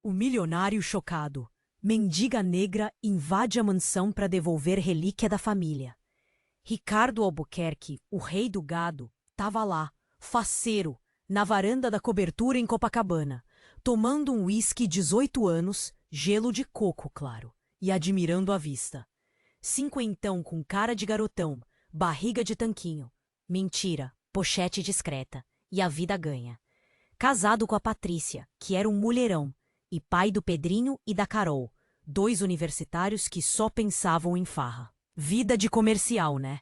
O milionário chocado. Mendiga negra invade a mansão para devolver relíquia da família. Ricardo Albuquerque, o rei do gado, estava lá, faceiro, na varanda da cobertura em Copacabana, tomando um uísque 18 anos, gelo de coco, claro, e admirando a vista. Cinquentão com cara de garotão, barriga de tanquinho. Mentira, pochete discreta. E a vida ganha. Casado com a Patrícia, que era um mulherão, e pai do Pedrinho e da Carol, dois universitários que só pensavam em farra. Vida de comercial, né?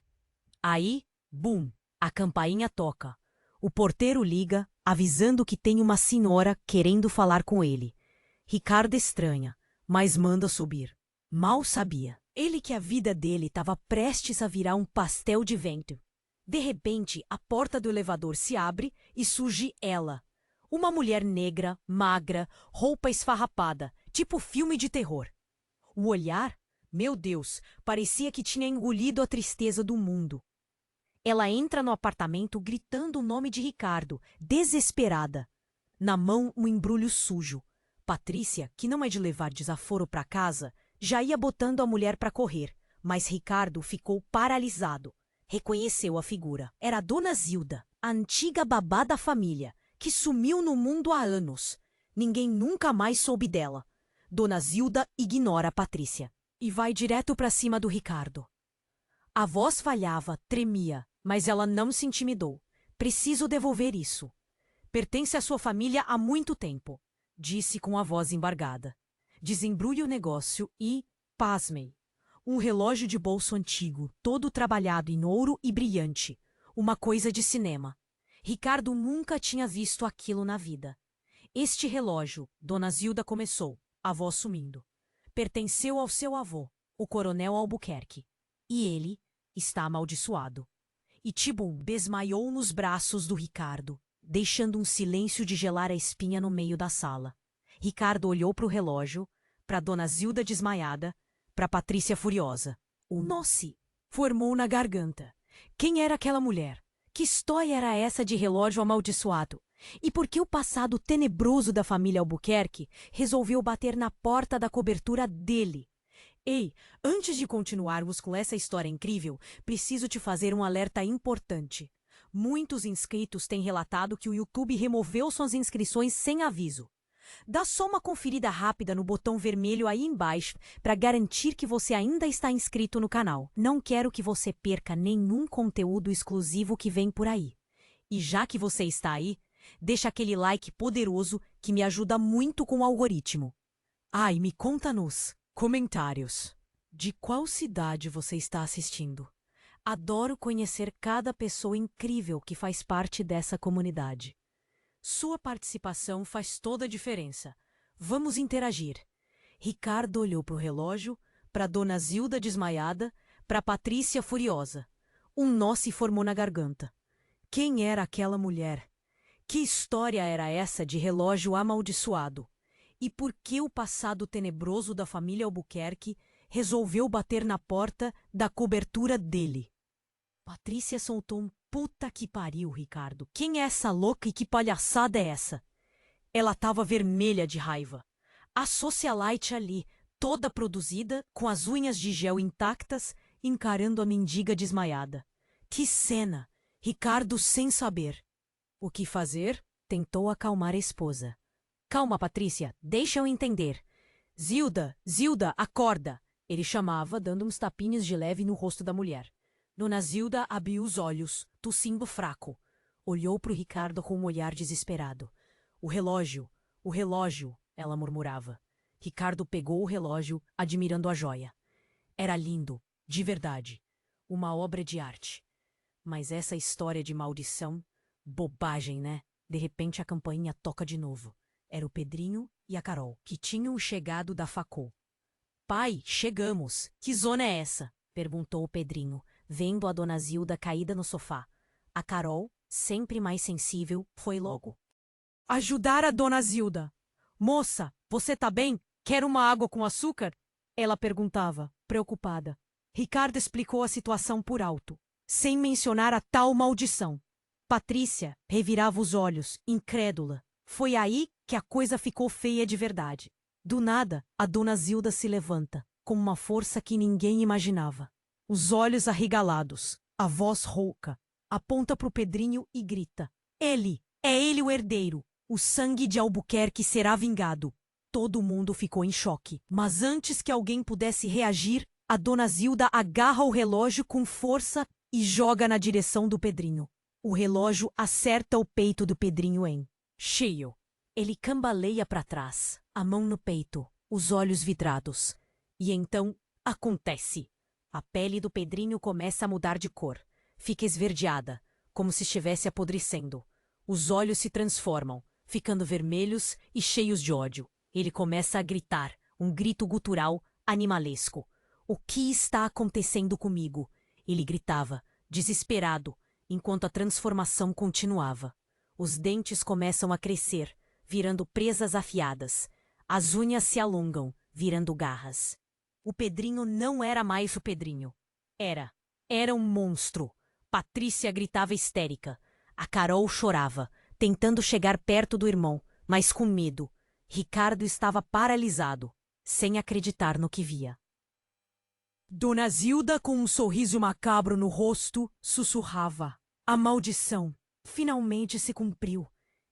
Aí, bum, a campainha toca. O porteiro liga, avisando que tem uma senhora querendo falar com ele. Ricardo estranha, mas manda subir. Mal sabia ele que a vida dele estava prestes a virar um pastel de vento. De repente, a porta do elevador se abre e surge ela. Uma mulher negra, magra, roupa esfarrapada, tipo filme de terror. O olhar, meu Deus, parecia que tinha engolido a tristeza do mundo. Ela entra no apartamento gritando o nome de Ricardo, desesperada. Na mão, um embrulho sujo. Patrícia, que não é de levar desaforo para casa, já ia botando a mulher para correr, mas Ricardo ficou paralisado. Reconheceu a figura. Era a Dona Zilda, a antiga babá da família, que sumiu no mundo há anos. Ninguém nunca mais soube dela. Dona Zilda ignora a Patrícia e vai direto para cima do Ricardo. A voz falhava, tremia, mas ela não se intimidou. Preciso devolver isso. Pertence à sua família há muito tempo, disse com a voz embargada. Desembrulhe o negócio e, pasmem, um relógio de bolso antigo, todo trabalhado em ouro e brilhante. Uma coisa de cinema. Ricardo nunca tinha visto aquilo na vida. Este relógio, Dona Zilda começou, a voz sumindo, pertenceu ao seu avô, o coronel Albuquerque. E ele está amaldiçoado. E Tibum desmaiou nos braços do Ricardo, deixando um silêncio de gelar a espinha no meio da sala. Ricardo olhou para o relógio, para Dona Zilda desmaiada, para Patrícia furiosa. O nó-se formou na garganta. Quem era aquela mulher? Que história era essa de relógio amaldiçoado? E por que o passado tenebroso da família Albuquerque resolveu bater na porta da cobertura dele? Ei, antes de continuarmos com essa história incrível, preciso te fazer um alerta importante. Muitos inscritos têm relatado que o YouTube removeu suas inscrições sem aviso. Dá só uma conferida rápida no botão vermelho aí embaixo para garantir que você ainda está inscrito no canal. Não quero que você perca nenhum conteúdo exclusivo que vem por aí. E já que você está aí, deixa aquele like poderoso que me ajuda muito com o algoritmo. E me conta nos comentários de qual cidade você está assistindo. Adoro conhecer cada pessoa incrível que faz parte dessa comunidade. Sua participação faz toda a diferença. Vamos interagir. Ricardo olhou para o relógio, para Dona Zilda desmaiada, para Patrícia furiosa. Um nó se formou na garganta. Quem era aquela mulher? Que história era essa de relógio amaldiçoado? E por que o passado tenebroso da família Albuquerque resolveu bater na porta da cobertura dele? Patrícia soltou um puta que pariu, Ricardo. Quem é essa louca e que palhaçada é essa? Ela estava vermelha de raiva. A socialite ali, toda produzida, com as unhas de gel intactas, encarando a mendiga desmaiada. Que cena! Ricardo sem saber. O que fazer? Tentou acalmar a esposa. Calma, Patrícia, deixa eu entender. Zilda, Zilda, acorda! Ele chamava, dando uns tapinhos de leve no rosto da mulher. Dona Zilda abriu os olhos, tossindo fraco. Olhou para o Ricardo com um olhar desesperado. O relógio, ela murmurava. Ricardo pegou o relógio, admirando a joia. Era lindo, de verdade. Uma obra de arte. Mas essa história de maldição, bobagem, né? De repente a campainha toca de novo. Era o Pedrinho e a Carol, que tinham chegado da facul. Pai, chegamos. Que zona é essa? Perguntou o Pedrinho, vendo a Dona Zilda caída no sofá. A Carol, sempre mais sensível, foi logo ajudar a Dona Zilda. Moça, você tá bem? Quer uma água com açúcar? Ela perguntava, preocupada. Ricardo explicou a situação por alto, sem mencionar a tal maldição. Patrícia revirava os olhos, incrédula. Foi aí que a coisa ficou feia de verdade. Do nada, a dona Zilda se levanta, com uma força que ninguém imaginava. Os olhos arregalados, a voz rouca, aponta para o Pedrinho e grita: É ele o herdeiro! O sangue de Albuquerque será vingado! Todo mundo ficou em choque, mas antes que alguém pudesse reagir, a dona Zilda agarra o relógio com força e joga na direção do Pedrinho. O relógio acerta o peito do Pedrinho em cheio. Ele cambaleia para trás, a mão no peito, os olhos vidrados. E então acontece. A pele do Pedrinho começa a mudar de cor. Fica esverdeada, como se estivesse apodrecendo. Os olhos se transformam, ficando vermelhos e cheios de ódio. Ele começa a gritar, um grito gutural, animalesco. O que está acontecendo comigo? Ele gritava, desesperado, enquanto a transformação continuava. Os dentes começam a crescer, virando presas afiadas. As unhas se alongam, virando garras. O Pedrinho não era mais o Pedrinho. Era um monstro. Patrícia gritava histérica. A Carol chorava, tentando chegar perto do irmão, mas com medo. Ricardo estava paralisado, sem acreditar no que via. Dona Zilda, com um sorriso macabro no rosto, sussurrava. A maldição finalmente se cumpriu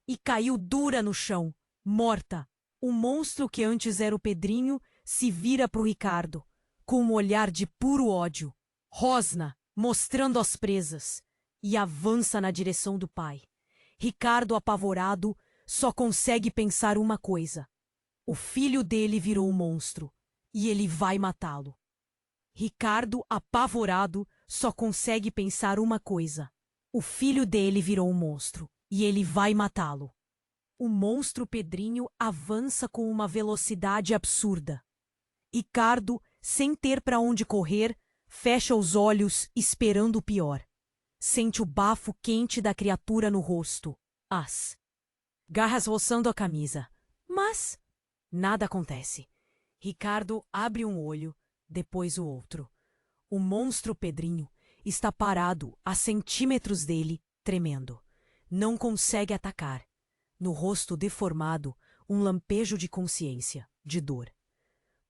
e caiu dura no chão, morta. O monstro que antes era o Pedrinho se vira para o Ricardo, com um olhar de puro ódio. Rosna, mostrando as presas, e avança na direção do pai. Ricardo, apavorado, só consegue pensar uma coisa. O filho dele virou um monstro, e ele vai matá-lo. Ricardo, apavorado, só consegue pensar uma coisa. O filho dele virou um monstro, e ele vai matá-lo. O monstro Pedrinho avança com uma velocidade absurda. Ricardo, sem ter para onde correr, fecha os olhos esperando o pior. Sente o bafo quente da criatura no rosto. As garras roçando a camisa. Mas nada acontece. Ricardo abre um olho, depois o outro. O monstro Pedrinho está parado a centímetros dele, tremendo. Não consegue atacar. No rosto deformado, um lampejo de consciência, de dor.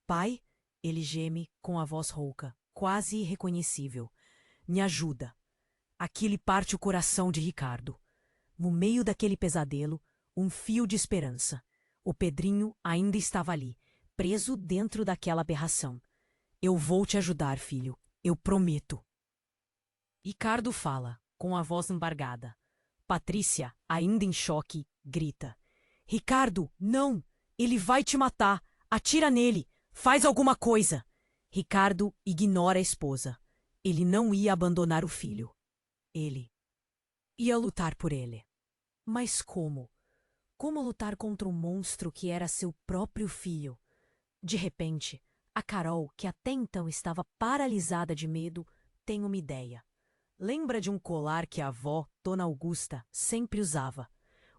Pai, ele geme com a voz rouca, quase irreconhecível. Me ajuda. Aqui lhe parte o coração de Ricardo. No meio daquele pesadelo, um fio de esperança. O Pedrinho ainda estava ali, preso dentro daquela aberração. Eu vou te ajudar, filho. Eu prometo. Ricardo fala, com a voz embargada. Patrícia, ainda em choque, grita. Ricardo, não! Ele vai te matar! Atira nele! Faz alguma coisa! Ricardo ignora a esposa. Ele não ia abandonar o filho. Ele ia lutar por ele. Mas como? Como lutar contra um monstro que era seu próprio filho? De repente, a Carol, que até então estava paralisada de medo, tem uma ideia. Lembra de um colar que a avó, Dona Augusta, sempre usava.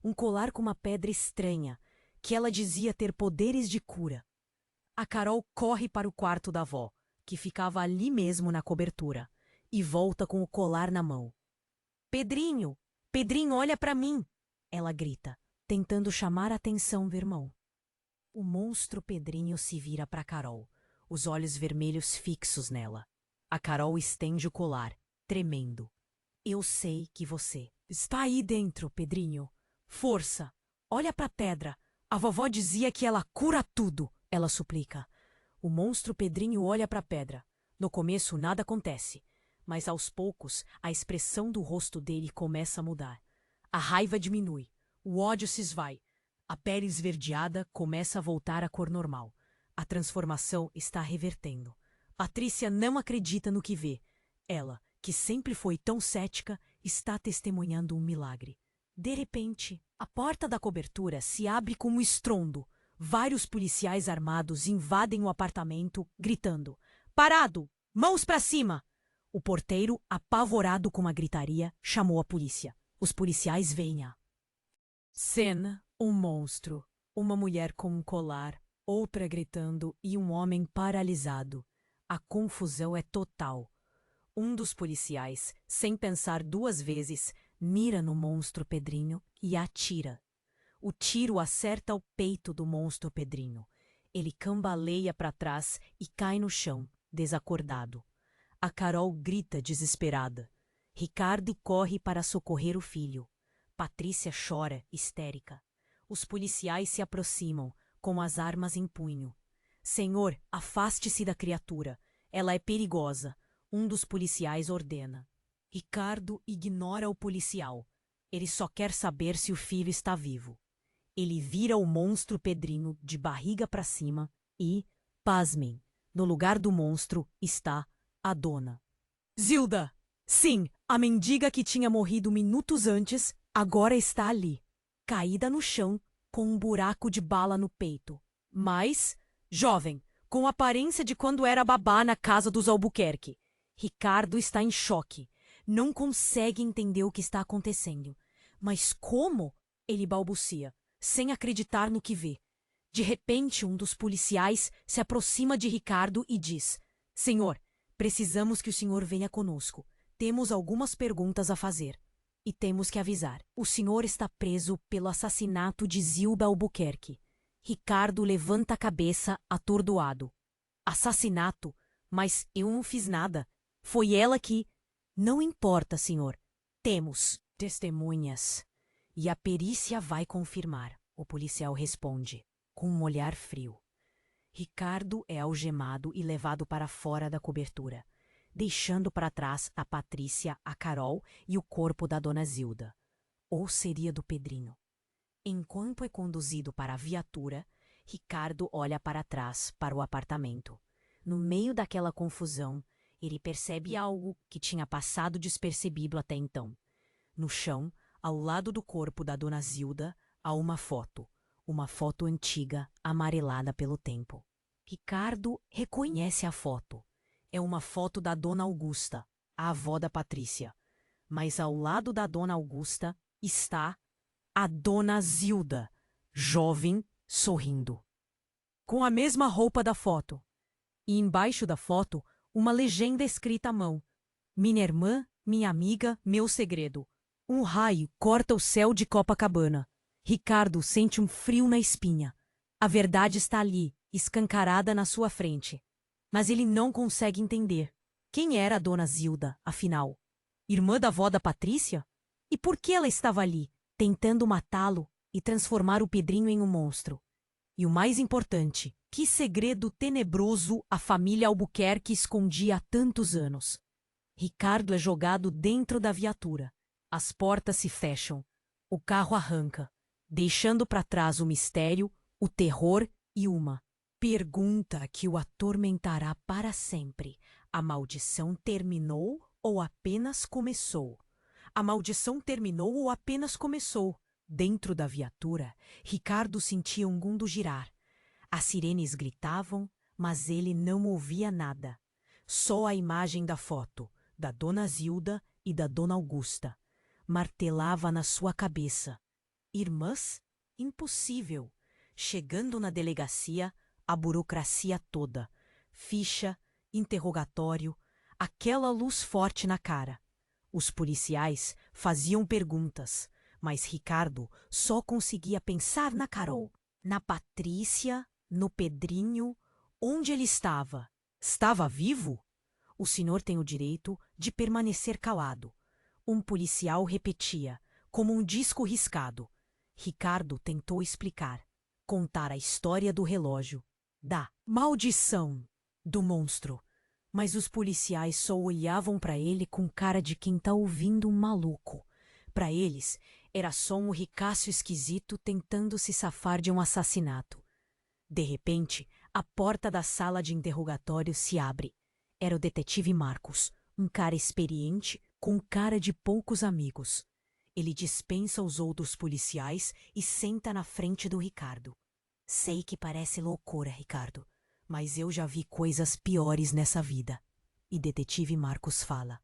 Um colar com uma pedra estranha, que ela dizia ter poderes de cura. A Carol corre para o quarto da avó, que ficava ali mesmo na cobertura, e volta com o colar na mão. Pedrinho! Pedrinho, olha para mim! Ela grita, tentando chamar a atenção do irmão. O monstro Pedrinho se vira para Carol, os olhos vermelhos fixos nela. A Carol estende o colar, tremendo. Eu sei que você está aí dentro, Pedrinho. Força! Olha para a pedra. A vovó dizia que ela cura tudo, ela suplica. O monstro Pedrinho olha para a pedra. No começo nada acontece, mas aos poucos a expressão do rosto dele começa a mudar. A raiva diminui, o ódio se esvai. A pele esverdeada começa a voltar à cor normal. A transformação está revertendo. Patrícia não acredita no que vê. Ela, que sempre foi tão cética, está testemunhando um milagre. De repente, a porta da cobertura se abre com um estrondo. Vários policiais armados invadem o apartamento, gritando: Parado! Mãos para cima! O porteiro, apavorado com a gritaria, chamou a polícia. Os policiais veem a cena: um monstro, uma mulher com um colar, outra gritando e um homem paralisado. A confusão é total. Um dos policiais, sem pensar duas vezes, mira no monstro Pedrinho e atira. O tiro acerta o peito do monstro Pedrinho. Ele cambaleia para trás e cai no chão, desacordado. A Carol grita desesperada. Ricardo corre para socorrer o filho. Patrícia chora, histérica. Os policiais se aproximam, com as armas em punho. Senhor, afaste-se da criatura. Ela é perigosa. Um dos policiais ordena. Ricardo ignora o policial. Ele só quer saber se o filho está vivo. Ele vira o monstro Pedrinho de barriga para cima e, pasmem, no lugar do monstro está a dona Zilda. Sim, a mendiga que tinha morrido minutos antes, agora está ali, caída no chão, com um buraco de bala no peito. Mas, jovem, com a aparência de quando era babá na casa dos Albuquerque. Ricardo está em choque. Não consegue entender o que está acontecendo. Mas como? Ele balbucia, sem acreditar no que vê. De repente, um dos policiais se aproxima de Ricardo e diz: Senhor, precisamos que o senhor venha conosco. Temos algumas perguntas a fazer. E temos que avisar. O senhor está preso pelo assassinato de Zilda Albuquerque. Ricardo levanta a cabeça, atordoado. Assassinato? Mas eu não fiz nada. Foi ela que... Não importa, senhor. Temos testemunhas. E a perícia vai confirmar, o policial responde, com um olhar frio. Ricardo é algemado e levado para fora da cobertura, deixando para trás a Patrícia, a Carol e o corpo da dona Zilda. Ou seria do Pedrinho. Enquanto é conduzido para a viatura, Ricardo olha para trás, para o apartamento. No meio daquela confusão, ele percebe algo que tinha passado despercebido até então. No chão, ao lado do corpo da dona Zilda, há uma foto antiga, amarelada pelo tempo. Ricardo reconhece a foto. É uma foto da dona Augusta, a avó da Patrícia. Mas ao lado da dona Augusta está a dona Zilda, jovem, sorrindo. Com a mesma roupa da foto. E embaixo da foto, uma legenda escrita à mão. Minha irmã, minha amiga, meu segredo. Um raio corta o céu de Copacabana. Ricardo sente um frio na espinha. A verdade está ali, escancarada na sua frente. Mas ele não consegue entender. Quem era a dona Zilda, afinal? Irmã da avó da Patrícia? E por que ela estava ali, tentando matá-lo e transformar o Pedrinho em um monstro? E o mais importante, que segredo tenebroso a família Albuquerque escondia há tantos anos? Ricardo é jogado dentro da viatura. As portas se fecham. O carro arranca, deixando para trás o mistério, o terror e uma pergunta que o atormentará para sempre. A maldição terminou ou apenas começou? A maldição terminou ou apenas começou? Dentro da viatura, Ricardo sentia um mundo girar. As sirenes gritavam, mas ele não ouvia nada. Só a imagem da foto, da dona Zilda e da dona Augusta, martelava na sua cabeça. Irmãs? Impossível. Chegando na delegacia, a burocracia toda. Ficha, interrogatório, aquela luz forte na cara. Os policiais faziam perguntas, mas Ricardo só conseguia pensar na Carol, na Patrícia, no Pedrinho. Onde ele estava? Estava vivo? O senhor tem o direito de permanecer calado. Um policial repetia, como um disco riscado. Ricardo tentou explicar, contar a história do relógio, da maldição, do monstro. Mas os policiais só olhavam para ele com cara de quem está ouvindo um maluco. Para eles, era só um ricaço esquisito tentando se safar de um assassinato. De repente, a porta da sala de interrogatório se abre. Era o detetive Marcos, um cara experiente, com cara de poucos amigos. Ele dispensa os outros policiais e senta na frente do Ricardo. Sei que parece loucura, Ricardo, mas eu já vi coisas piores nessa vida. E detetive Marcos fala,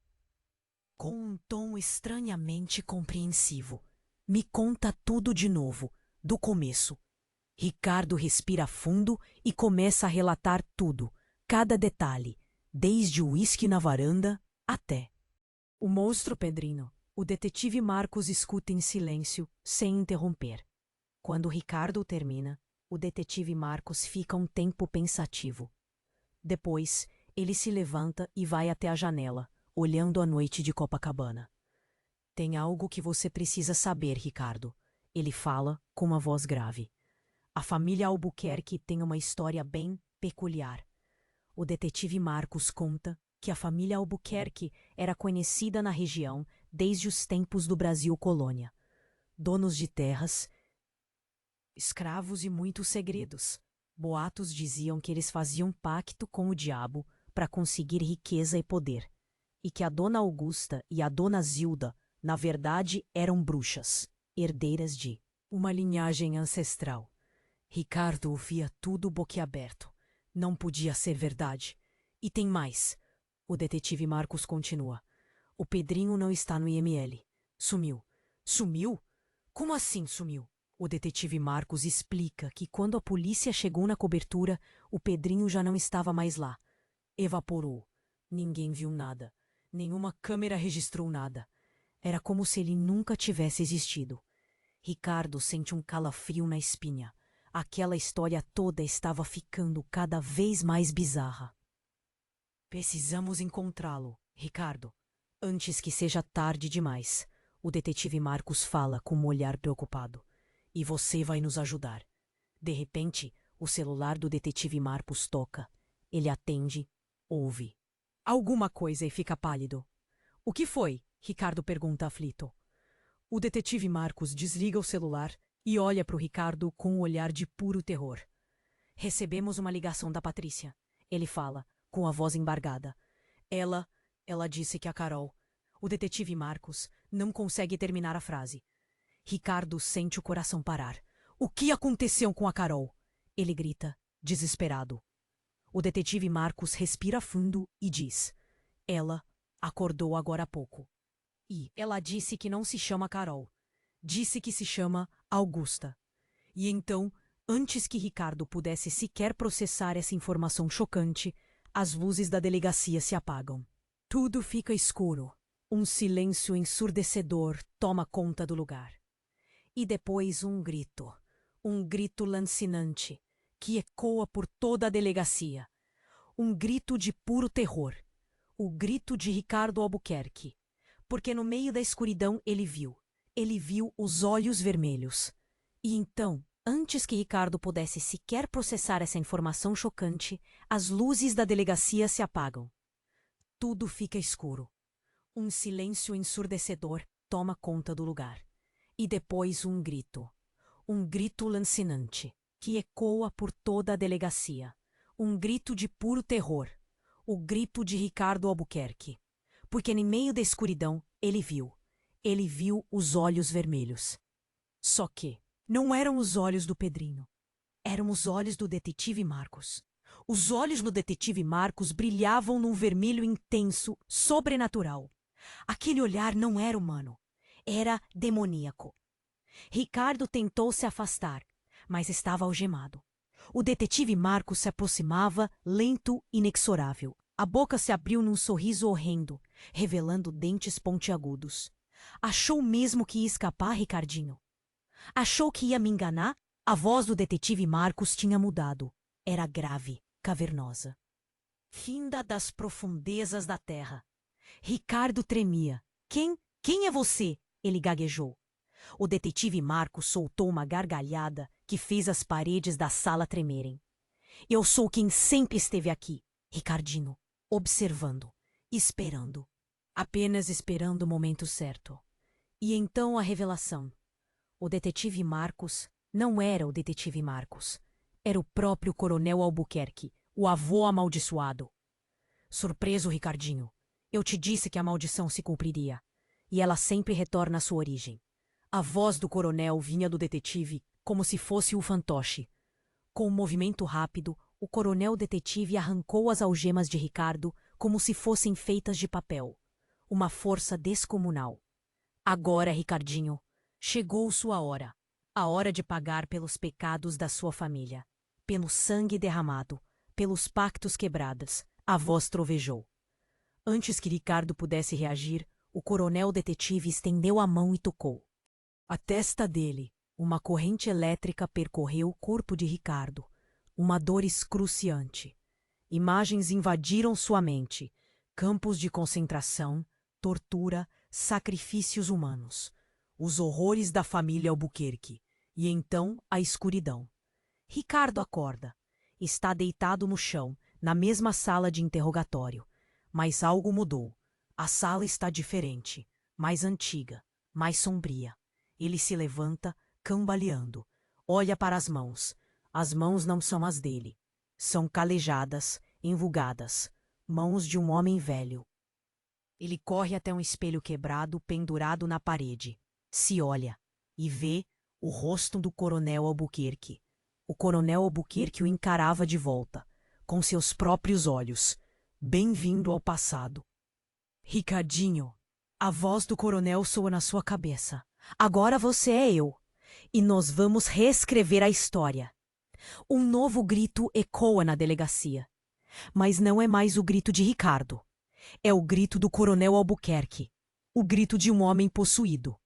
com um tom estranhamente compreensivo. Me conta tudo de novo, do começo. Ricardo respira fundo e começa a relatar tudo, cada detalhe, desde o uísque na varanda até o monstro Pedrinho. O detetive Marcos escuta em silêncio, sem interromper. Quando Ricardo termina, o detetive Marcos fica um tempo pensativo. Depois, ele se levanta e vai até a janela, olhando a noite de Copacabana. Tem algo que você precisa saber, Ricardo. Ele fala com uma voz grave. A família Albuquerque tem uma história bem peculiar. O detetive Marcos conta que a família Albuquerque era conhecida na região desde os tempos do Brasil colônia. Donos de terras, escravos e muitos segredos. Boatos diziam que eles faziam pacto com o diabo para conseguir riqueza e poder, e que a dona Augusta e a dona Zilda, na verdade, eram bruxas, herdeiras de uma linhagem ancestral. Ricardo ouvia tudo boquiaberto. Não podia ser verdade. E tem mais. O detetive Marcos continua. O Pedrinho não está no IML. Sumiu. Sumiu? Como assim sumiu? O detetive Marcos explica que quando a polícia chegou na cobertura, o Pedrinho já não estava mais lá. Evaporou. Ninguém viu nada. Nenhuma câmera registrou nada. Era como se ele nunca tivesse existido. Ricardo sente um calafrio na espinha. Aquela história toda estava ficando cada vez mais bizarra. Precisamos encontrá-lo, Ricardo, antes que seja tarde demais. O detetive Marcos fala com um olhar preocupado. E você vai nos ajudar. De repente, o celular do detetive Marcos toca. Ele atende, ouve alguma coisa e fica pálido. O que foi? Ricardo pergunta aflito. O detetive Marcos desliga o celular e olha para o Ricardo com um olhar de puro terror. Recebemos uma ligação da Patrícia. Ele fala, com a voz embargada. Ela disse que a Carol... O detetive Marcos não consegue terminar a frase. Ricardo sente o coração parar. O que aconteceu com a Carol? Ele grita, desesperado. O detetive Marcos respira fundo e diz. Ela acordou agora há pouco. E ela disse que não se chama Carol. Disse que se chama Augusta. E então, antes que Ricardo pudesse sequer processar essa informação chocante, as luzes da delegacia se apagam. Tudo fica escuro. Um silêncio ensurdecedor toma conta do lugar. E depois um grito lancinante, que ecoa por toda a delegacia. Um grito de puro terror. O grito de Ricardo Albuquerque. Porque no meio da escuridão ele viu os olhos vermelhos. E então, antes que Ricardo pudesse sequer processar essa informação chocante, as luzes da delegacia se apagam. Tudo fica escuro. Um silêncio ensurdecedor toma conta do lugar. E depois um grito lancinante, que ecoa por toda a delegacia. Um grito de puro terror. O grito de Ricardo Albuquerque. Porque no meio da escuridão ele viu os olhos vermelhos. Só que não eram os olhos do Pedrinho. Eram os olhos do detetive Marcos. Os olhos do detetive Marcos brilhavam num vermelho intenso, sobrenatural. Aquele olhar não era humano. Era demoníaco. Ricardo tentou se afastar, mas estava algemado. O detetive Marcos se aproximava, lento e inexorável. A boca se abriu num sorriso horrendo, revelando dentes pontiagudos. Achou mesmo que ia escapar, Ricardinho? Achou que ia me enganar? A voz do detetive Marcos tinha mudado. Era grave, cavernosa. Vinda das profundezas da terra. Ricardo tremia. Quem é você? Ele gaguejou. O detetive Marcos soltou uma gargalhada que fez as paredes da sala tremerem. Eu sou quem sempre esteve aqui, Ricardinho, observando, esperando. Apenas esperando o momento certo. E então a revelação. O detetive Marcos não era o detetive Marcos. Era o próprio coronel Albuquerque, o avô amaldiçoado. Surpreso, Ricardinho. Eu te disse que a maldição se cumpriria. E ela sempre retorna à sua origem. A voz do coronel vinha do detetive como se fosse o fantoche. Com um movimento rápido, o coronel detetive arrancou as algemas de Ricardo como se fossem feitas de papel. Uma força descomunal. Agora, Ricardinho, chegou sua hora. A hora de pagar pelos pecados da sua família. Pelo sangue derramado, pelos pactos quebrados. A voz trovejou. Antes que Ricardo pudesse reagir, o coronel detetive estendeu a mão e tocou. A testa dele, Uma corrente elétrica percorreu o corpo de Ricardo, uma dor excruciante. Imagens invadiram sua mente, campos de concentração, tortura, sacrifícios humanos, os horrores da família Albuquerque, e então a escuridão. Ricardo acorda. Está deitado no chão, na mesma sala de interrogatório. Mas algo mudou. A sala está diferente, mais antiga, mais sombria. Ele se levanta, cambaleando. Olha para as mãos. As mãos não são as dele. São calejadas, enrugadas. Mãos de um homem velho. Ele corre até um espelho quebrado pendurado na parede. Se olha e vê o rosto do coronel Albuquerque. O coronel Albuquerque o encarava de volta, com seus próprios olhos. Bem-vindo ao passado. Ricardinho, a voz do coronel soa na sua cabeça. Agora você é eu. E nós vamos reescrever a história. Um novo grito ecoa na delegacia. Mas não é mais o grito de Ricardo. É o grito do coronel Albuquerque. O grito de um homem possuído.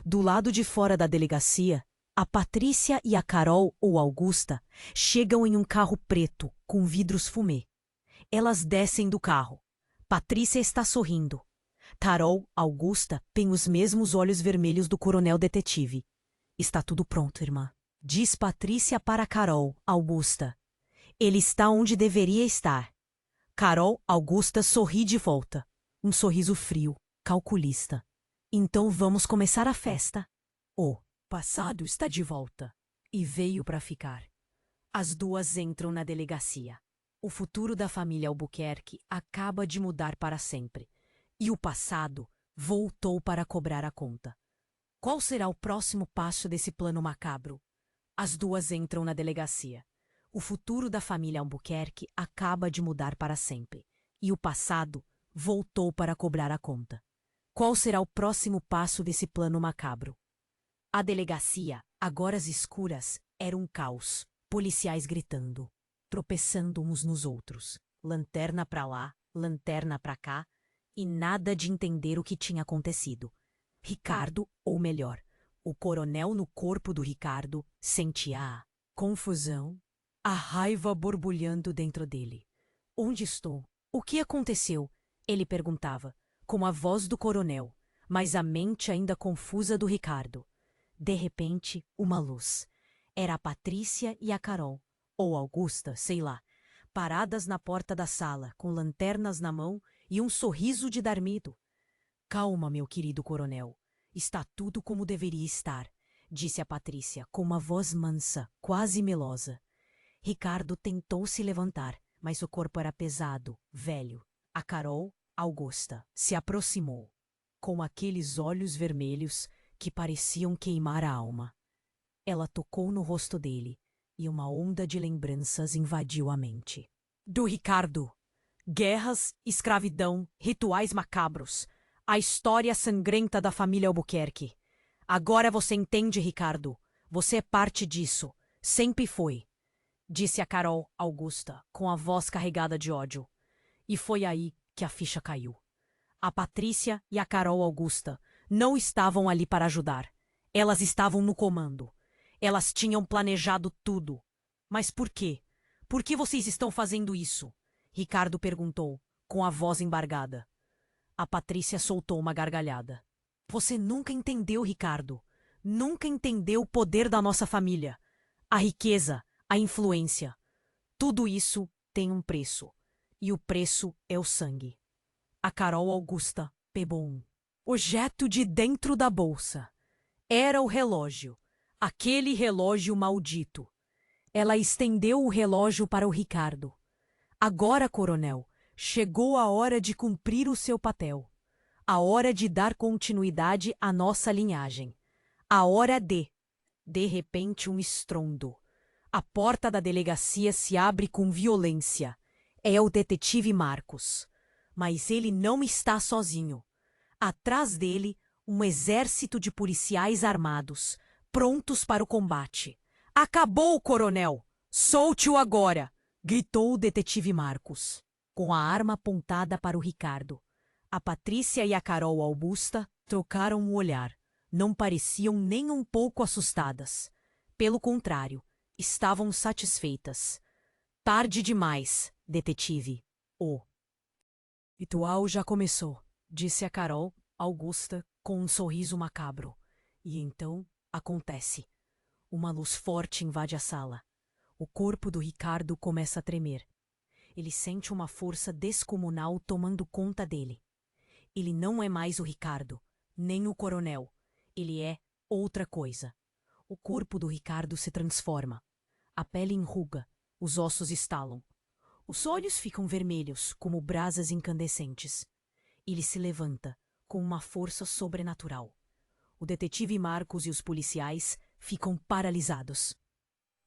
Do lado de fora da delegacia, a Patrícia e a Carol ou Augusta chegam em um carro preto com vidros fumê. Elas descem do carro. Patrícia está sorrindo. Carol, Augusta, tem os mesmos olhos vermelhos do coronel detetive. Está tudo pronto, irmã. Diz Patrícia para Carol, Augusta. Ele está onde deveria estar. Carol, Augusta sorri de volta. Um sorriso frio, calculista. Então vamos começar a festa. O passado está de volta e veio para ficar. As duas entram na delegacia. O futuro da família Albuquerque acaba de mudar para sempre. E o passado voltou para cobrar a conta. Qual será o próximo passo desse plano macabro? As duas entram na delegacia. O futuro da família Albuquerque acaba de mudar para sempre. E o passado voltou para cobrar a conta. Qual será o próximo passo desse plano macabro? A delegacia, agora às escuras, era um caos. Policiais gritando, tropeçando uns nos outros. Lanterna para lá, lanterna para cá, e nada de entender o que tinha acontecido. Ricardo, ou melhor, o coronel no corpo do Ricardo, sentia a confusão, a raiva borbulhando dentro dele. Onde estou? O que aconteceu? Ele perguntava, com a voz do coronel, mas a mente ainda confusa do Ricardo. De repente, uma luz. Era a Patrícia e a Carol, ou Augusta, sei lá, paradas na porta da sala, com lanternas na mão e um sorriso de dar medo. Calma, meu querido coronel. Está tudo como deveria estar, disse a Patrícia, com uma voz mansa, quase melosa. Ricardo tentou se levantar, mas o corpo era pesado, velho. A Carol, Augusta, se aproximou, com aqueles olhos vermelhos que pareciam queimar a alma. Ela tocou no rosto dele e uma onda de lembranças invadiu a mente. Do Ricardo. Guerras, escravidão, rituais macabros. A história sangrenta da família Albuquerque. Agora você entende, Ricardo. Você é parte disso. Sempre foi. Disse a Carol Augusta, com a voz carregada de ódio. E foi aí que a ficha caiu. A Patrícia e a Carol Augusta não estavam ali para ajudar. Elas estavam no comando. Elas tinham planejado tudo. Mas por quê? Por que vocês estão fazendo isso? Ricardo perguntou, com a voz embargada. A Patrícia soltou uma gargalhada. Você nunca entendeu, Ricardo. Nunca entendeu o poder da nossa família. A riqueza, a influência. Tudo isso tem um preço. E o preço é o sangue. A Carol Augusta pegou um objeto de dentro da bolsa. Era o relógio. Aquele relógio maldito. Ela estendeu o relógio para o Ricardo. Agora, coronel, chegou a hora de cumprir o seu papel. A hora de dar continuidade à nossa linhagem. A hora de... De repente, um estrondo. A porta da delegacia se abre com violência. É o detetive Marcos. Mas ele não está sozinho. Atrás dele, um exército de policiais armados, prontos para o combate. Acabou, coronel! Solte-o agora! Gritou o detetive Marcos, com a arma apontada para o Ricardo. A Patrícia e a Carol Augusta trocaram um olhar. não pareciam nem um pouco assustadas. Pelo contrário, estavam satisfeitas. Tarde demais, detetive. O ritual já começou, disse a Carol Augusta com um sorriso macabro. E então acontece. Uma luz forte invade a sala. O corpo do Ricardo começa a tremer. Ele sente uma força descomunal tomando conta dele. Ele não é mais o Ricardo, nem o coronel. Ele é outra coisa. O corpo do Ricardo se transforma. A pele enruga, os ossos estalam. Os olhos ficam vermelhos, como brasas incandescentes. Ele se levanta, com uma força sobrenatural. O detetive Marcos e os policiais ficam paralisados.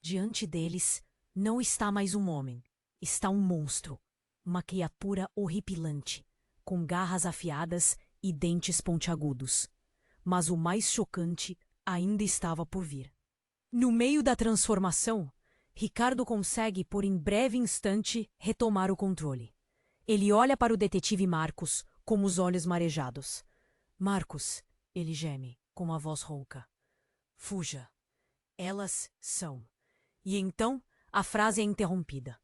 Diante deles, não está mais um homem. Está um monstro. Uma criatura horripilante, com garras afiadas e dentes pontiagudos. Mas o mais chocante ainda estava por vir. No meio da transformação, Ricardo consegue, por em breve instante, retomar o controle. Ele olha para o detetive Marcos, com os olhos marejados. Marcos, ele geme, com uma voz rouca. Fuja. Elas são. E então, a frase é interrompida.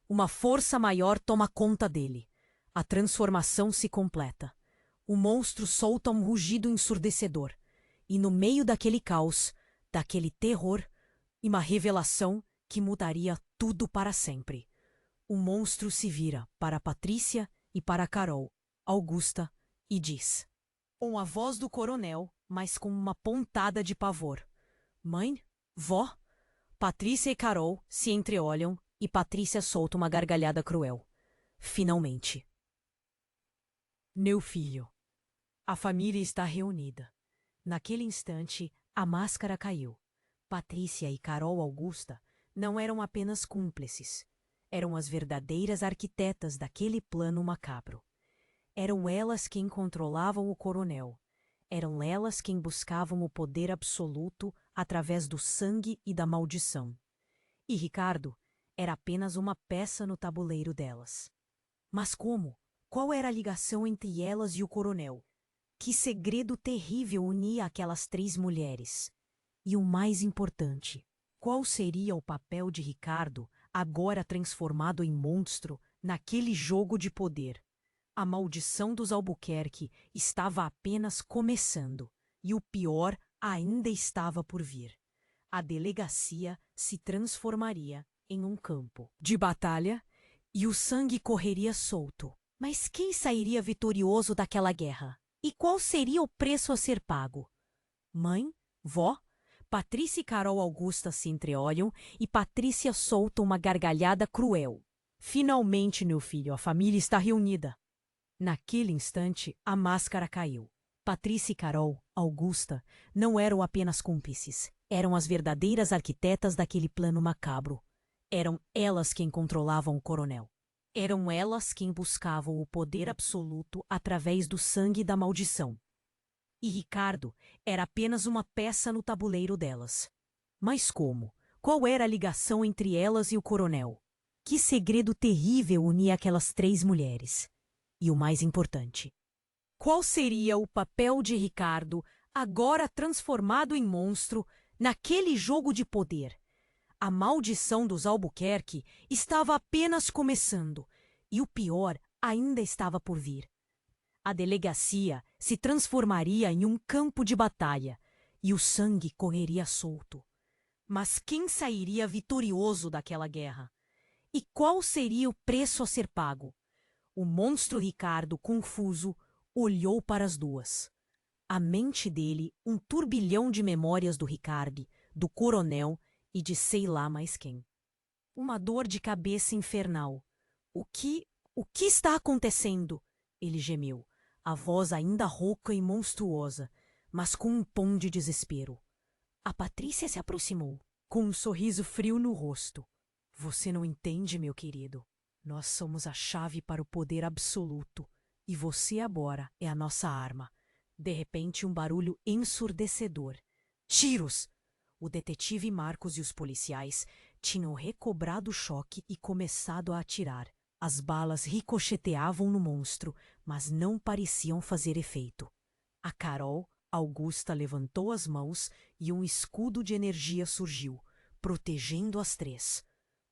Uma força maior toma conta dele. A transformação se completa. O monstro solta um rugido ensurdecedor. E no meio daquele caos, daquele terror, uma revelação que mudaria tudo para sempre. O monstro se vira para Patrícia e para Carol Augusta e diz, com a voz do coronel, mas com uma pontada de pavor: Mãe? Vó? Patrícia e Carol se entreolham e Patrícia solta uma gargalhada cruel. Finalmente. Meu filho. A família está reunida. Naquele instante, a máscara caiu. Patrícia e Carol Augusta não eram apenas cúmplices. Eram as verdadeiras arquitetas daquele plano macabro. Eram elas quem controlavam o coronel. Eram elas quem buscavam o poder absoluto através do sangue e da maldição. E Ricardo era apenas uma peça no tabuleiro delas. Mas como? Qual era a ligação entre elas e o coronel? Que segredo terrível unia aquelas três mulheres? E o mais importante, qual seria o papel de Ricardo, agora transformado em monstro, naquele jogo de poder? A maldição dos Albuquerque estava apenas começando, e o pior ainda estava por vir. A delegacia se transformaria em um campo de batalha e o sangue correria solto. Mas quem sairia vitorioso daquela guerra? E qual seria o preço a ser pago? Mãe? Vó? Patrícia e Carol Augusta se entreolham e Patrícia solta uma gargalhada cruel. Finalmente, meu filho, a família está reunida. Naquele instante, a máscara caiu. Patrícia e Carol Augusta não eram apenas cúmplices. Eram as verdadeiras arquitetas daquele plano macabro. Eram elas quem controlavam o coronel. Eram elas quem buscavam o poder absoluto através do sangue e da maldição. E Ricardo era apenas uma peça no tabuleiro delas. Mas como? Qual era a ligação entre elas e o coronel? Que segredo terrível unia aquelas três mulheres? E o mais importante, qual seria o papel de Ricardo, agora transformado em monstro, naquele jogo de poder? A maldição dos Albuquerque estava apenas começando, e o pior ainda estava por vir. A delegacia se transformaria em um campo de batalha, e o sangue correria solto. Mas quem sairia vitorioso daquela guerra? E qual seria o preço a ser pago? O monstro Ricardo, confuso, olhou para as duas. A mente dele, um turbilhão de memórias do Ricardo, do coronel e de sei lá mais quem. Uma dor de cabeça infernal. O que está acontecendo? Ele gemeu, a voz ainda rouca e monstruosa, mas com um tom de desespero. A Patrícia se aproximou, com um sorriso frio no rosto. Você não entende, meu querido. Nós somos a chave para o poder absoluto, e você agora é a nossa arma. De repente, um barulho ensurdecedor. Tiros! O detetive Marcos e os policiais tinham recobrado o choque e começado a atirar. As balas ricocheteavam no monstro, mas não pareciam fazer efeito. A Carol Augusta levantou as mãos e um escudo de energia surgiu, protegendo as três.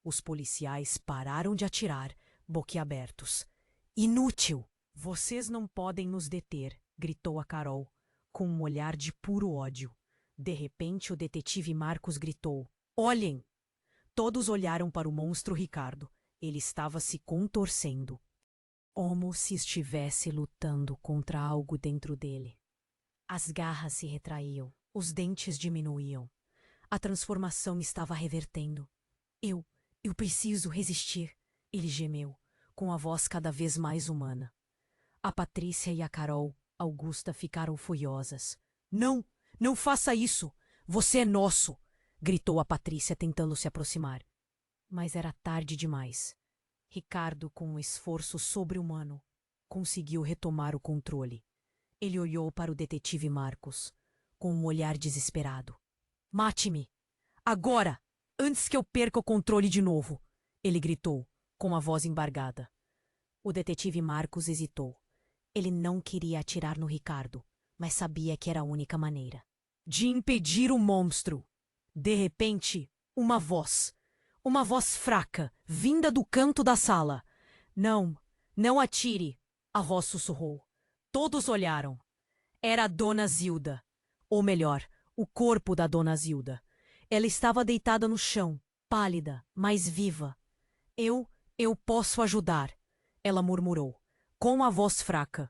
Os policiais pararam de atirar, boquiabertos. Inútil! Vocês não podem nos deter, gritou a Carol, com um olhar de puro ódio. De repente, o detetive Marcos gritou: Olhem! Todos olharam para o monstro Ricardo. Ele estava se contorcendo, como se estivesse lutando contra algo dentro dele. As garras se retraíam, os dentes diminuíam. A transformação estava revertendo. Eu preciso resistir, ele gemeu, com a voz cada vez mais humana. A Patrícia e a Carol, Augusta, ficaram furiosas. Não, não faça isso! Você é nosso! Gritou a Patrícia, tentando se aproximar. Mas era tarde demais. Ricardo, com um esforço sobre-humano, conseguiu retomar o controle. Ele olhou para o detetive Marcos, com um olhar desesperado. Mate-me! Agora! Antes que eu perca o controle de novo! Ele gritou, com a voz embargada. O detetive Marcos hesitou. Ele não queria atirar no Ricardo, mas sabia que era a única maneira de impedir o monstro. De repente, uma voz fraca, vinda do canto da sala. Não, não atire, a voz sussurrou. Todos olharam. Era a Dona Zilda. Ou melhor, o corpo da Dona Zilda. Ela estava deitada no chão, pálida, mas viva. Eu posso ajudar, ela murmurou, com a voz fraca.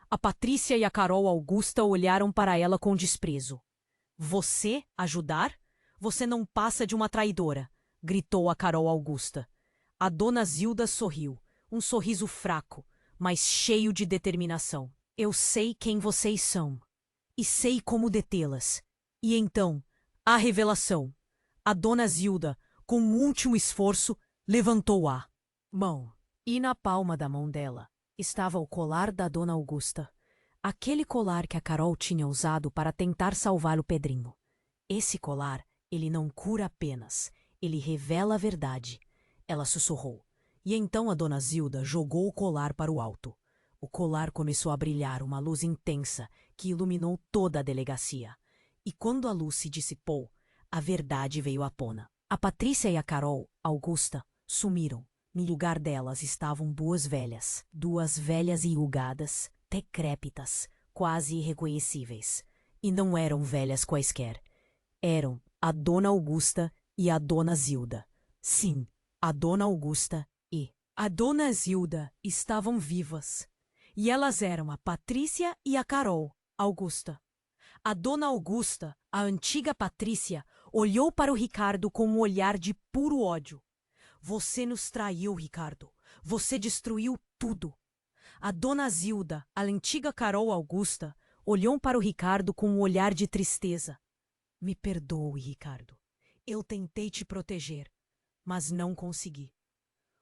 A Patrícia e a Carol Augusta olharam para ela com desprezo. Você ajudar? Você não passa de uma traidora, gritou a Carol Augusta. A Dona Zilda sorriu, um sorriso fraco, mas cheio de determinação. Eu sei quem vocês são, e sei como detê-las. E então, a revelação. A Dona Zilda, com um último esforço, levantou a mão. E na palma da mão dela estava o colar da Dona Augusta. Aquele colar que a Carol tinha usado para tentar salvar o Pedrinho. Esse colar, ele não cura apenas, ele revela a verdade. Ela sussurrou. E então a Dona Zilda jogou o colar para o alto. O colar começou a brilhar, uma luz intensa que iluminou toda a delegacia. E quando a luz se dissipou, a verdade veio à tona. A Patrícia e a Carol Augusta sumiram. No lugar delas estavam duas velhas e enrugadas, decrépitas, quase irreconhecíveis. E não eram velhas quaisquer. Eram a Dona Augusta e a Dona Zilda. Sim, a Dona Augusta e a Dona Zilda estavam vivas. E elas eram a Patrícia e a Carol Augusta. A Dona Augusta, a antiga Patrícia, olhou para o Ricardo com um olhar de puro ódio. Você nos traiu, Ricardo. Você destruiu tudo. A Dona Zilda, a antiga Carol Augusta, olhou para o Ricardo com um olhar de tristeza. Me perdoe, Ricardo. Eu tentei te proteger, mas não consegui.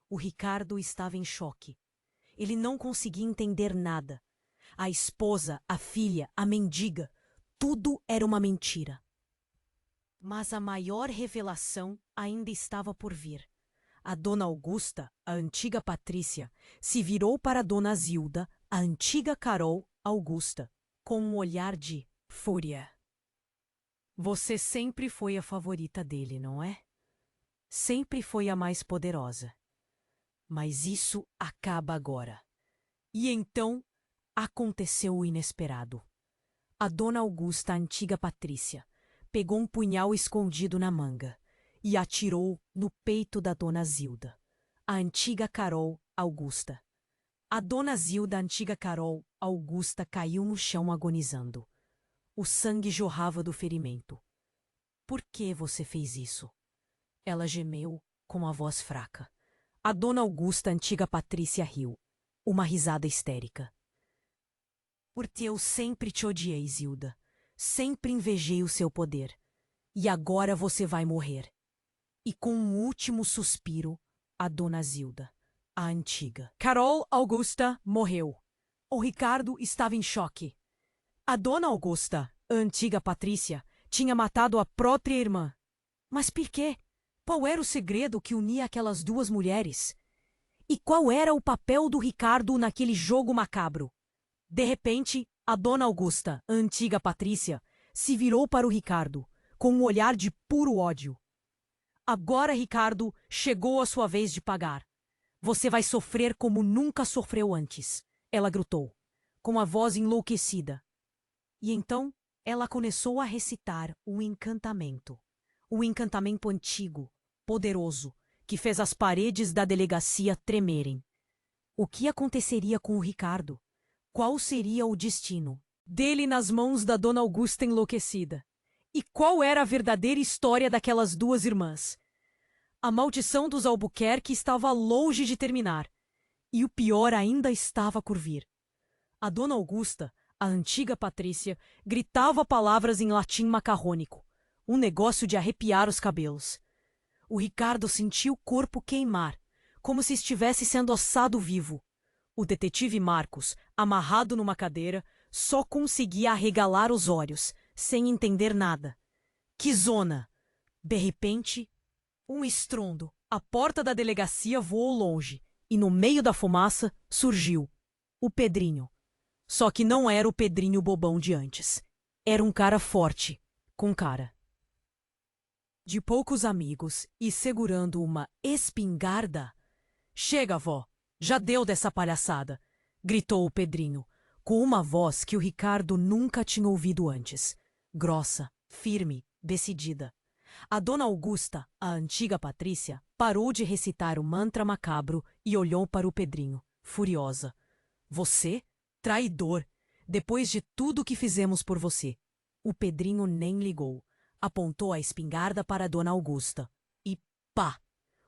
O Ricardo estava em choque. Ele não conseguia entender nada. A esposa, a filha, a mendiga, tudo era uma mentira. Mas a maior revelação ainda estava por vir. A Dona Augusta, a antiga Patrícia, se virou para a Dona Zilda, a antiga Carol Augusta, com um olhar de fúria. Você sempre foi a favorita dele, não é? Sempre foi a mais poderosa. Mas isso acaba agora. E então aconteceu o inesperado. A Dona Augusta, a antiga Patrícia, pegou um punhal escondido na manga e atirou no peito da Dona Zilda, a antiga Carol Augusta. A Dona Zilda, a antiga Carol Augusta, caiu no chão agonizando. O sangue jorrava do ferimento. Por que você fez isso? Ela gemeu com a voz fraca. A Dona Augusta, a antiga Patrícia, riu, uma risada histérica. Porque eu sempre te odiei, Zilda. Sempre invejei o seu poder. E agora você vai morrer. E com um último suspiro, a Dona Zilda, a antiga Carol Augusta, morreu. O Ricardo estava em choque. A Dona Augusta, a antiga Patrícia, tinha matado a própria irmã. Mas por quê? Qual era o segredo que unia aquelas duas mulheres? E qual era o papel do Ricardo naquele jogo macabro? De repente, A dona Augusta, a antiga Patrícia, se virou para o Ricardo, com um olhar de puro ódio. Agora, Ricardo, chegou a sua vez de pagar. Você vai sofrer como nunca sofreu antes, ela gritou, com a voz enlouquecida. E então, ela começou a recitar um encantamento. Um encantamento antigo, poderoso, que fez as paredes da delegacia tremerem. O que aconteceria com o Ricardo? Qual seria o destino dele nas mãos da dona Augusta enlouquecida? E qual era a verdadeira história daquelas duas irmãs? A maldição dos Albuquerque estava longe de terminar, e o pior ainda estava por vir. A dona Augusta, a antiga Patrícia, gritava palavras em latim macarrônico, um negócio de arrepiar os cabelos. O Ricardo sentiu o corpo queimar, como se estivesse sendo assado vivo. O detetive Marcos, amarrado numa cadeira, só conseguia arregalar os olhos, sem entender nada. Que zona! De repente, um estrondo. A porta da delegacia voou longe, e no meio da fumaça surgiu o Pedrinho. Só que não era o Pedrinho bobão de antes. Era um cara forte, com cara de poucos amigos e segurando uma espingarda. Chega, vó, já deu dessa palhaçada, gritou o Pedrinho, com uma voz que o Ricardo nunca tinha ouvido antes. Grossa, firme, decidida. A dona Augusta, a antiga Patrícia, parou de recitar o mantra macabro e olhou para o Pedrinho, furiosa. Você? Traidor! Depois de tudo que fizemos por você. O Pedrinho nem ligou. Apontou a espingarda para a dona Augusta. E pá!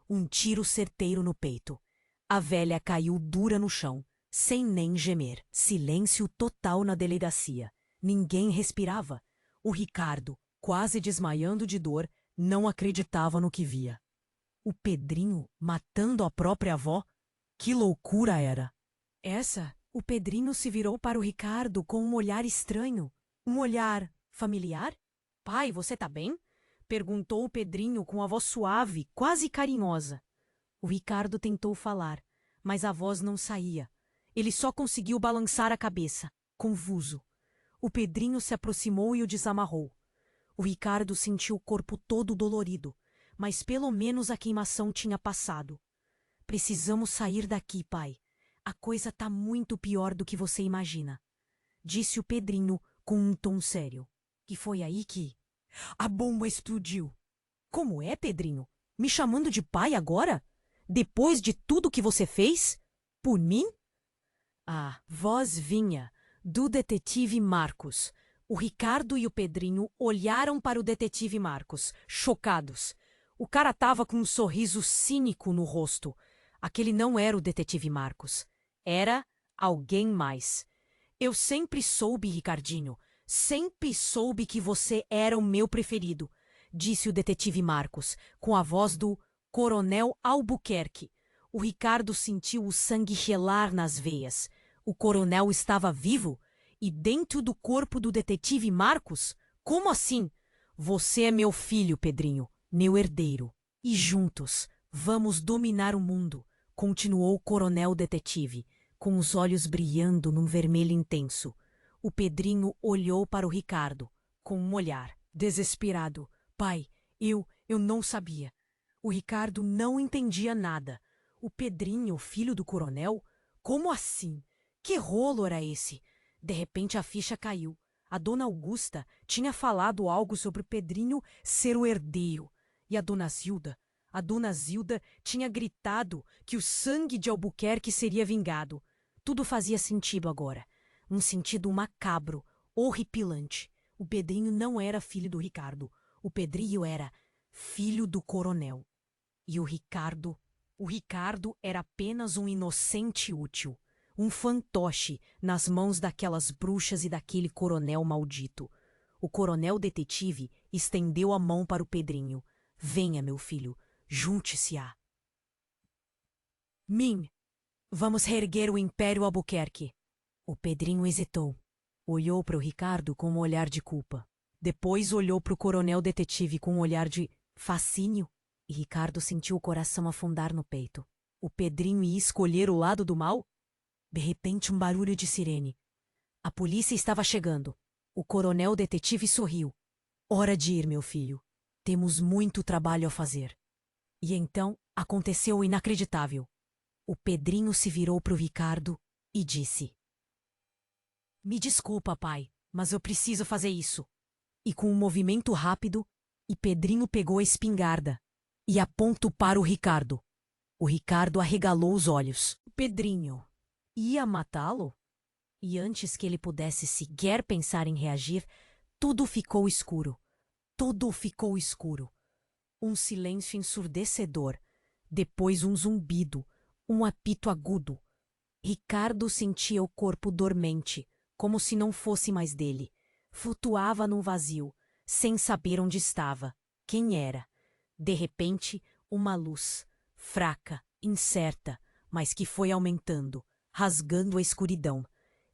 Um tiro certeiro no peito. A velha caiu dura no chão, sem nem gemer. Silêncio total na delegacia. Ninguém respirava. O Ricardo, quase desmaiando de dor, não acreditava no que via. O Pedrinho matando a própria avó? Que loucura era! O Pedrinho se virou para o Ricardo com um olhar estranho. Um olhar familiar? Pai, você tá bem? Perguntou o Pedrinho com a voz suave, quase carinhosa. O Ricardo tentou falar, mas a voz não saía. Ele só conseguiu balançar a cabeça, confuso. O Pedrinho se aproximou e o desamarrou. O Ricardo sentiu o corpo todo dolorido, mas pelo menos a queimação tinha passado. Precisamos sair daqui, pai. A coisa tá muito pior do que você imagina, disse o Pedrinho com um tom sério. E foi aí que a bomba explodiu. Como é, Pedrinho? Me chamando de pai agora? Depois de tudo que você fez? Por mim? A voz vinha do detetive Marcos. O Ricardo e o Pedrinho olharam para o detetive Marcos, chocados. O cara tava com um sorriso cínico no rosto. Aquele não era o detetive Marcos. Era alguém mais. Eu sempre soube, Ricardinho. Sempre soube que você era o meu preferido, disse o detetive Marcos, com a voz do Coronel Albuquerque. O Ricardo sentiu o sangue gelar nas veias. O coronel estava vivo? E dentro do corpo do detetive Marcos? Como assim? Você é meu filho, Pedrinho, meu herdeiro. E juntos vamos dominar o mundo, continuou o coronel detetive, com os olhos brilhando num vermelho intenso. O Pedrinho olhou para o Ricardo, com um olhar desesperado. Pai, eu não sabia. O Ricardo não entendia nada. O Pedrinho, filho do coronel? Como assim? Que rolo era esse? De repente a ficha caiu. A dona Augusta tinha falado algo sobre o Pedrinho ser o herdeiro. E a dona Zilda? A dona Zilda tinha gritado que o sangue de Albuquerque seria vingado. Tudo fazia sentido agora. Um sentido macabro, horripilante. O Pedrinho não era filho do Ricardo. O Pedrinho era filho do coronel. E o Ricardo era apenas um inocente útil. Um fantoche nas mãos daquelas bruxas e daquele coronel maldito. O coronel detetive estendeu a mão para o Pedrinho. Venha, meu filho, junte-se a mim. Vamos reerguer o Império Albuquerque. O Pedrinho hesitou. Olhou para o Ricardo com um olhar de culpa. Depois olhou para o coronel detetive com um olhar de fascínio. E Ricardo sentiu o coração afundar no peito. O Pedrinho ia escolher o lado do mal? De repente, um barulho de sirene. A polícia estava chegando. O coronel detetive sorriu. Hora de ir, meu filho. Temos muito trabalho a fazer. E então aconteceu o inacreditável. O Pedrinho se virou para o Ricardo e disse: Me desculpa, pai, mas eu preciso fazer isso. E com um movimento rápido, o Pedrinho pegou a espingarda e apontou para o Ricardo. O Ricardo arregalou os olhos. O Pedrinho ia matá-lo? E antes que ele pudesse sequer pensar em reagir, tudo ficou escuro. Tudo ficou escuro. Um silêncio ensurdecedor. Depois um zumbido, um apito agudo. Ricardo sentia o corpo dormente, como se não fosse mais dele. Flutuava num vazio, sem saber onde estava, quem era. De repente, uma luz, fraca, incerta, mas que foi aumentando, rasgando a escuridão.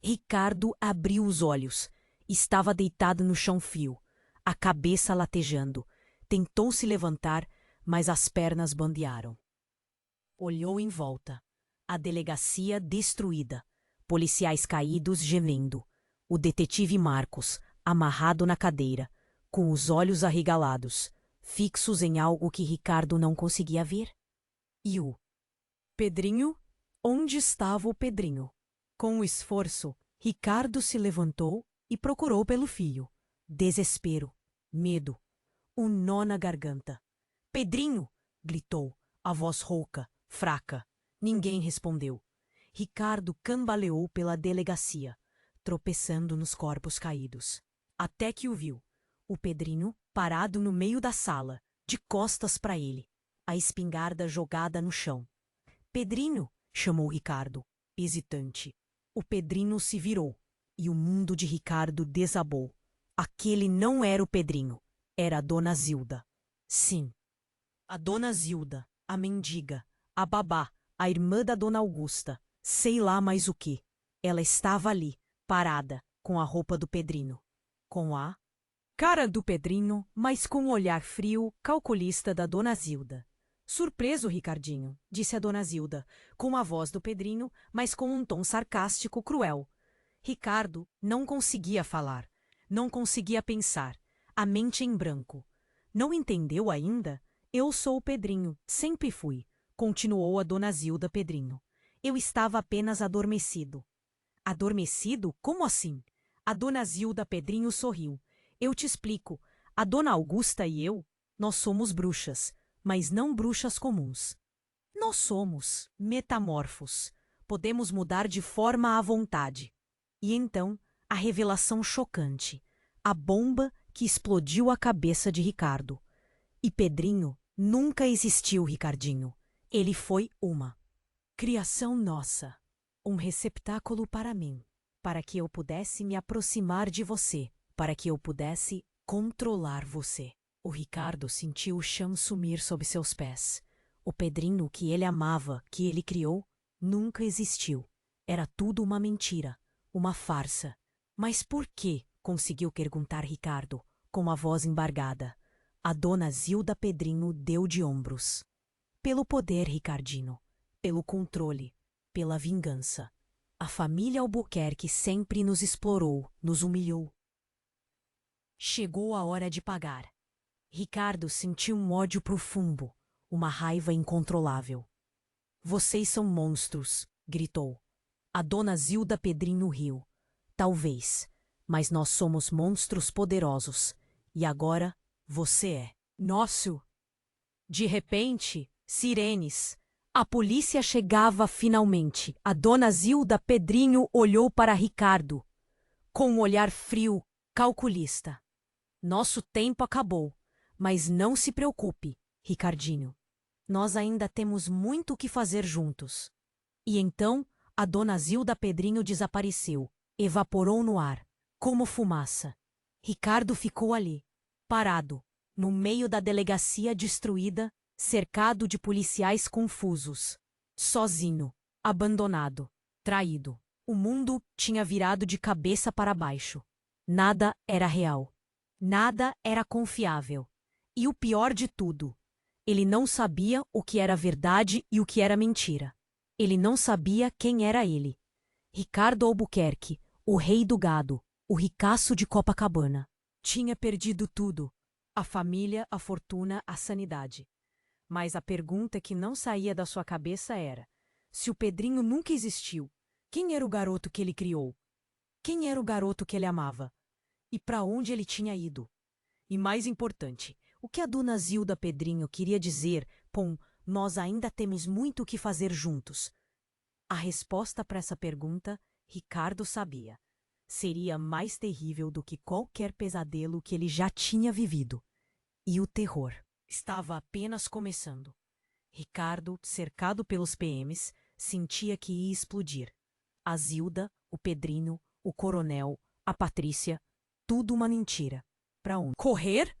Ricardo abriu os olhos. Estava deitado no chão frio, a cabeça latejando. Tentou se levantar, mas as pernas bandearam. Olhou em volta. A delegacia destruída. Policiais caídos gemendo. O detetive Marcos, amarrado na cadeira, com os olhos arregalados, fixos em algo que Ricardo não conseguia ver. E o Pedrinho? Onde estava o Pedrinho? Com esforço, Ricardo se levantou e procurou pelo filho. Desespero, medo, um nó na garganta. Pedrinho! Gritou, a voz rouca, fraca. Ninguém respondeu. Ricardo cambaleou pela delegacia, tropeçando nos corpos caídos. Até que o viu. O Pedrinho, parado no meio da sala, de costas para ele, a espingarda jogada no chão. Pedrinho! Chamou Ricardo, hesitante. O Pedrinho se virou, e o mundo de Ricardo desabou. Aquele não era o Pedrinho, era a Dona Zilda. Sim, a Dona Zilda, a mendiga, a babá, a irmã da Dona Augusta, sei lá mais o que. Ela estava ali, parada, com a roupa do Pedrinho. Com a cara do Pedrinho, mas com o olhar frio, calculista da Dona Zilda. Surpreso, Ricardinho, disse a Dona Zilda, com a voz do Pedrinho, mas com um tom sarcástico cruel. Ricardo não conseguia falar, não conseguia pensar, a mente em branco. Não entendeu ainda? Eu sou o Pedrinho, sempre fui, continuou a Dona Zilda Pedrinho. Eu estava apenas adormecido. Adormecido? Como assim? A Dona Zilda Pedrinho sorriu. Eu te explico. A Dona Augusta e eu, nós somos bruxas, mas não bruxas comuns. Nós somos metamorfos. Podemos mudar de forma à vontade. E então, a revelação chocante. A bomba que explodiu a cabeça de Ricardo. E Pedrinho nunca existiu, Ricardinho. Ele foi uma criação nossa. Um receptáculo para mim. Para que eu pudesse me aproximar de você. Para que eu pudesse controlar você. O Ricardo sentiu o chão sumir sob seus pés. O Pedrinho que ele amava, que ele criou, nunca existiu. Era tudo uma mentira, uma farsa. Mas por quê? Conseguiu perguntar Ricardo, com a voz embargada. A Dona Zilda Pedrinho deu de ombros. Pelo poder, Ricardinho. Pelo controle. Pela vingança. A família Albuquerque sempre nos explorou, nos humilhou. Chegou a hora de pagar. Ricardo sentiu um ódio profundo, uma raiva incontrolável. Vocês são monstros, gritou. A Dona Zilda Pedrinho riu. Talvez, mas nós somos monstros poderosos. E agora, você é nosso. De repente, sirenes. A polícia chegava finalmente. A Dona Zilda Pedrinho olhou para Ricardo, com um olhar frio, calculista. Nosso tempo acabou, mas não se preocupe, Ricardinho. Nós ainda temos muito o que fazer juntos. E então, a Dona Zilda Pedrinho desapareceu, evaporou no ar, como fumaça. Ricardo ficou ali, parado, no meio da delegacia destruída, cercado de policiais confusos. Sozinho, abandonado, traído. O mundo tinha virado de cabeça para baixo. Nada era real. Nada era confiável. E o pior de tudo, ele não sabia o que era verdade e o que era mentira. Ele não sabia quem era ele. Ricardo Albuquerque, o rei do gado, o ricaço de Copacabana. Tinha perdido tudo: a família, a fortuna, a sanidade. Mas a pergunta que não saía da sua cabeça era: se o Pedrinho nunca existiu, quem era o garoto que ele criou? Quem era o garoto que ele amava? E para onde ele tinha ido? E mais importante, o que a dona Zilda Pedrinho queria dizer com "nós ainda temos muito o que fazer juntos"? A resposta para essa pergunta, Ricardo sabia. Seria mais terrível do que qualquer pesadelo que ele já tinha vivido. E o terror estava apenas começando. Ricardo, cercado pelos PMs, sentia que ia explodir. A Zilda, o Pedrinho, o coronel, a Patrícia, tudo uma mentira. Para onde? Correr?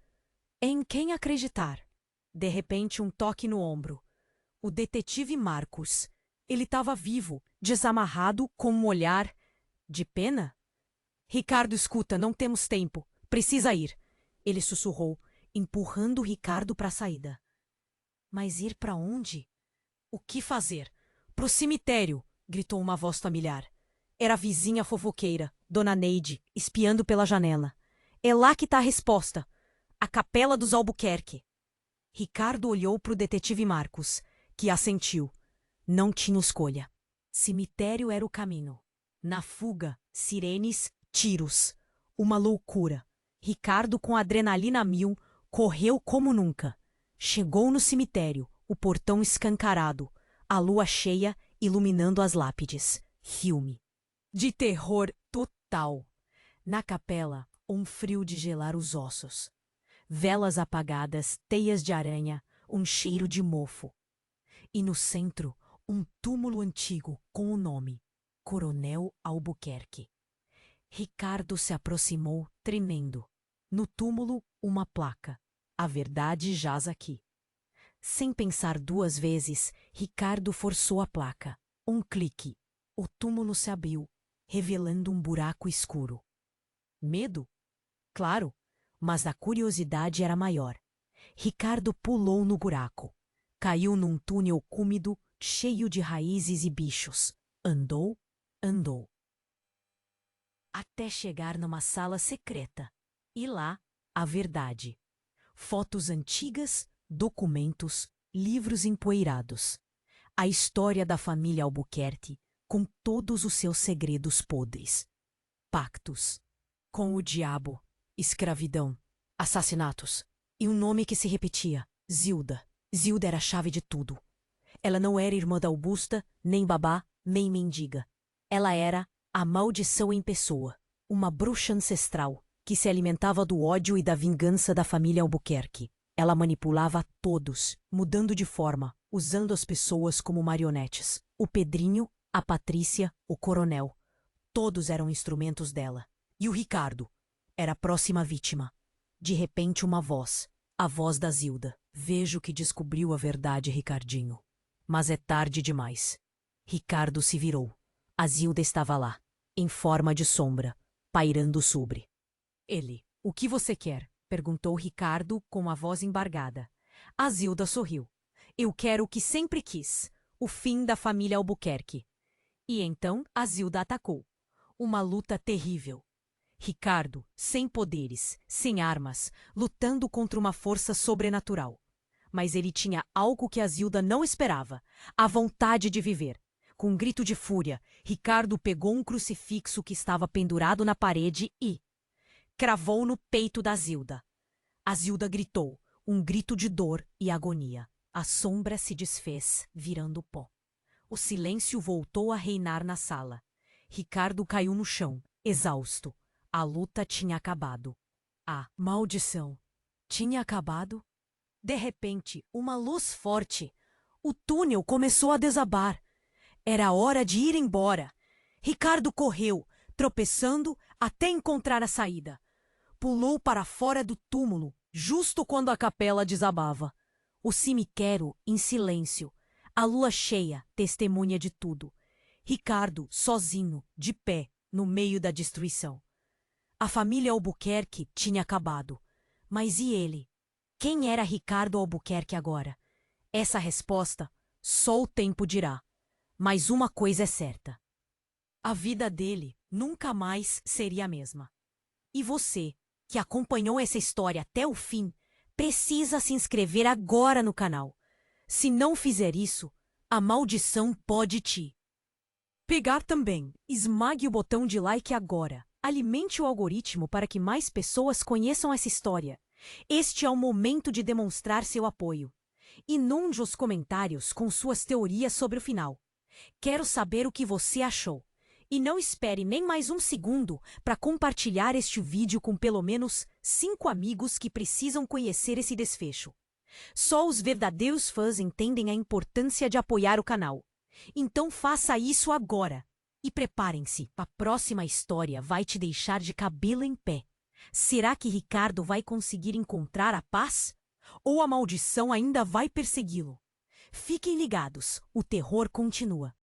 Em quem acreditar? De repente, um toque no ombro. O detetive Marcos. Ele estava vivo, desamarrado, com um olhar de pena. Ricardo, escuta, não temos tempo. Precisa ir. Ele sussurrou, empurrando Ricardo para a saída. Mas ir para onde? O que fazer? Pro cemitério, gritou uma voz familiar. Era a vizinha fofoqueira, Dona Neide, espiando pela janela. É lá que está a resposta. A Capela dos Albuquerque. Ricardo olhou para o detetive Marcos, que assentiu. Não tinha escolha. Cemitério era o caminho. Na fuga, sirenes, tiros. Uma loucura. Ricardo, com adrenalina a mil, correu como nunca. Chegou no cemitério, o portão escancarado, a lua cheia iluminando as lápides. Filme. De terror total. Na capela, um frio de gelar os ossos. Velas apagadas, teias de aranha, um cheiro de mofo. E no centro, um túmulo antigo com o nome Coronel Albuquerque. Ricardo se aproximou, tremendo. No túmulo, uma placa. A verdade jaz aqui. Sem pensar duas vezes, Ricardo forçou a placa. Um clique. O túmulo se abriu, revelando um buraco escuro. Medo? Claro, mas a curiosidade era maior. Ricardo pulou no buraco. Caiu num túnel úmido, cheio de raízes e bichos. Andou, andou. Até chegar numa sala secreta. E lá, a verdade. Fotos antigas, documentos, livros empoeirados. A história da família Albuquerque, com todos os seus segredos podres. Pactos. Com o diabo, escravidão, assassinatos. E um nome que se repetia: Zilda. Zilda era a chave de tudo. Ela não era irmã da Augusta, nem babá, nem mendiga. Ela era a maldição em pessoa, uma bruxa ancestral que se alimentava do ódio e da vingança da família Albuquerque. Ela manipulava todos, mudando de forma, usando as pessoas como marionetes. O Pedrinho, a Patrícia, o coronel. Todos eram instrumentos dela. E o Ricardo era a próxima vítima. De repente, uma voz. A voz da Zilda. Vejo que descobriu a verdade, Ricardinho. Mas é tarde demais. Ricardo se virou. A Zilda estava lá, em forma de sombra, pairando sobre ele. O que você quer? Perguntou Ricardo com a voz embargada. A Zilda sorriu. Eu quero o que sempre quis. O fim da família Albuquerque. E então a Zilda atacou. Uma luta terrível. Ricardo, sem poderes, sem armas, lutando contra uma força sobrenatural. Mas ele tinha algo que a Zilda não esperava: a vontade de viver. Com um grito de fúria, Ricardo pegou um crucifixo que estava pendurado na parede e cravou no peito da Zilda. A Zilda gritou, um grito de dor e agonia. A sombra se desfez, virando pó. O silêncio voltou a reinar na sala. Ricardo caiu no chão, exausto. A luta tinha acabado. A maldição tinha acabado? De repente, uma luz forte. O túnel começou a desabar. Era hora de ir embora. Ricardo correu, tropeçando até encontrar a saída. Pulou para fora do túmulo, justo quando a capela desabava. O cemitério em silêncio. A lua cheia, testemunha de tudo. Ricardo, sozinho, de pé, no meio da destruição. A família Albuquerque tinha acabado. Mas e ele? Quem era Ricardo Albuquerque agora? Essa resposta só o tempo dirá. Mas uma coisa é certa. A vida dele nunca mais seria a mesma. E você, que acompanhou essa história até o fim, precisa se inscrever agora no canal. Se não fizer isso, a maldição pode te pegar também. Esmague o botão de like agora. Alimente o algoritmo para que mais pessoas conheçam essa história. Este é o momento de demonstrar seu apoio. Inunde os comentários com suas teorias sobre o final. Quero saber o que você achou. E não espere nem mais um segundo para compartilhar este vídeo com pelo menos 5 amigos que precisam conhecer esse desfecho. Só os verdadeiros fãs entendem a importância de apoiar o canal. Então faça isso agora. E preparem-se, a próxima história vai te deixar de cabelo em pé. Será que Ricardo vai conseguir encontrar a paz? Ou a maldição ainda vai persegui-lo? Fiquem ligados, o terror continua.